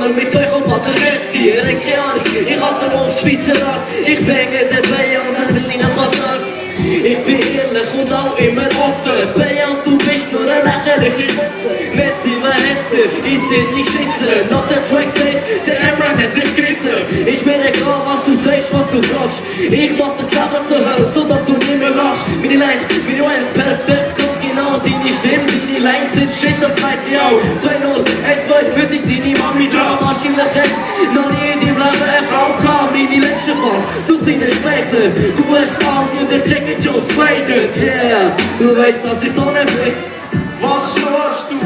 Jahren mit euch auf der Rentier. Keine Ahnung, ich hasse auf Schweizer Art. Ich bänge den Bayern und das Berliner Basar. Ich bin ehrlich und auch immer offen. Bayern, du bist nur ein lächerliche Witze. Mit die Hätte, ich sind nicht geschissen. Nach der Track sagst, der Emran hat dich gerissen. Ich bin egal, was du sagst, was du fragst. Ich mach das Leben zur Hölle, so dass du nicht mehr lachst. Meine Lines perfekt, ganz genau. Deine Stimme, deine Lines sind shit, das weiß ich auch. 2-0, 1-2, für dich deine Mami dran. Wahrscheinlich hast noch nie in deinem Leben eine Frau gehabt. Meine letzte Phase, durch deine Speicher. Du wirst alt und ich checke Jones Slater. Yeah, du weißt, dass ich da nicht bin. Was schlagst du?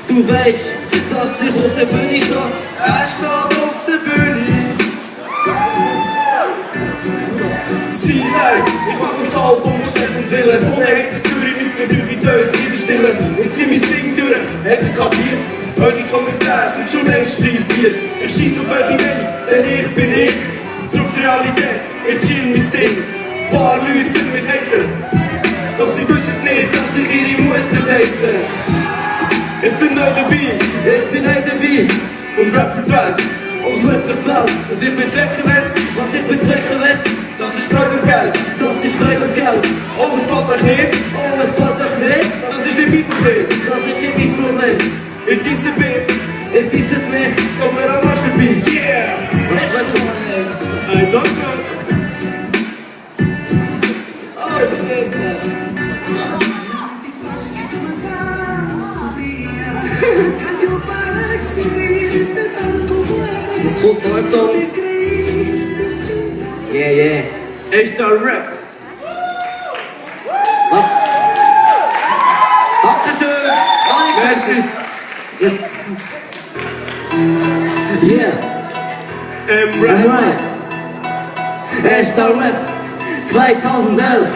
Du weißt, dass ich auf der Bühne stehe. Er steht auf der Bühne. Sie, nein, ich mach das Album aus diesem Willen. Ohne hätte ich Zürich nicht für durch die Töne widerstellen. Und zieh mein Ding durch, hätte es kapiert. Eure Kommentare sind schon längst irritiert. Ich schieß auf eure Welt, denn ich bin ich. Zurück zur Realität, ich chill mein Ding. Paar Leute können mich haten. Doch sie wissen nicht, dass ich ihre Mutter date. Ich bin neu dabei, und rap für die Welt, Und Rap für die Welt. was ich bezwecken will, Was ich bezwecken will, das ist Freude und Geld. das ist Freude und Geld. Oh, es gefällt euch nicht, Oh, es gefällt euch nicht, das ist nicht mein Problem. das ist nicht mein Problem. In diesem Bild Ihr disset mich. kommt mir am Arsch vorbei. Yeah! Was sprechen wir? Hey, danke. Oh shit, man. Jetzt kommt noch ein Song. Yeah, yeah. Echter Rap. Dankeschön. Merci. Yeah, I'm Rap. right. Echter Rap 2011.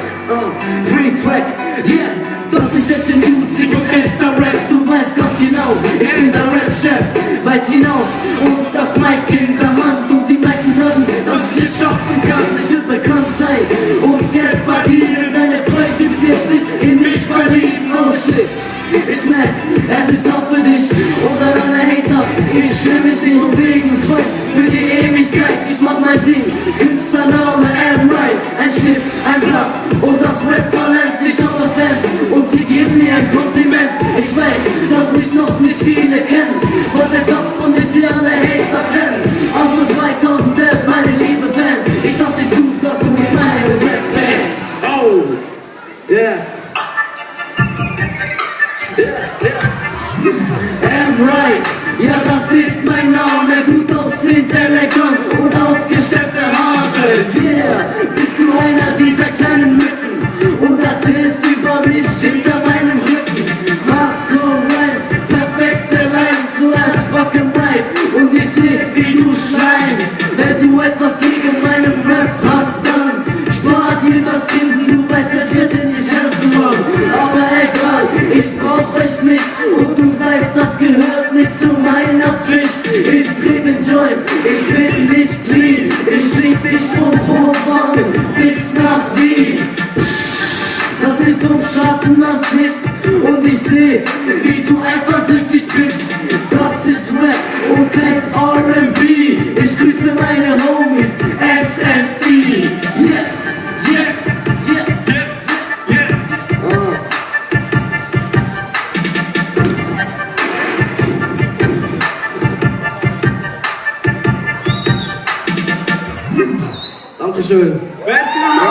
Free Track. Yeah, das ist echte Musik und echter Rap. Du weißt ganz genau, ich bin der Rap-Chef. Weit hinaus und das Mic in der Hand. Und die meisten sagen, dass ich schaffen kann. Ich will bekannt sein und Geld verdienen. Deine Freundin wird sich in mich verlieben. Oh shit. Ich merk, es ist auch für dich oder deine Hater. Ich schäme mich nicht wegen Freund für die Ewigkeit. Ich mach mein Ding, Künstlername M-Right. Ein Schnitt, ein Blatt und das Rap-Talent. Ich habe Fans und sie geben mir ein Kompliment. Ich weiß, dass mich noch nicht viele kennen, weil der Kopf und ich sie alle Hater kennen. Aber 2011, meine liebe Fans, ich dachte nicht zu, dass du mit meinem Rap bist. Oh, yeah. M-Right, ja das ist mein Name, gut aussehend, elegant und aufgestellte Haare. Yeah, bist du einer dieser kleinen Mücken und erzählst über mich hinter meinem Rücken. Hardcore Rhymes, perfekte Lines, du hast fucking right und ich seh, wie du schreibst. Wenn du etwas gegen meinen Rap hast, dann spar dir das Grinsen, du weißt, es wird dir nicht helfen, Mann. Aber egal, ich brauch euch nicht und du weißt, das gehört nicht zu meiner Pflicht. Ich dreh den Joint, ich bin nicht clean. Ich lieb dich von Großwangen bis nach Wien. Das ist um Schatten ans Licht und ich seh, wie du eifersüchtig bist. Das ist Rap und kein R&B. Ich grüße meine Homies, S&E. Yeah, yeah, yeah, Yeah. Dankeschön. Merci nochmal.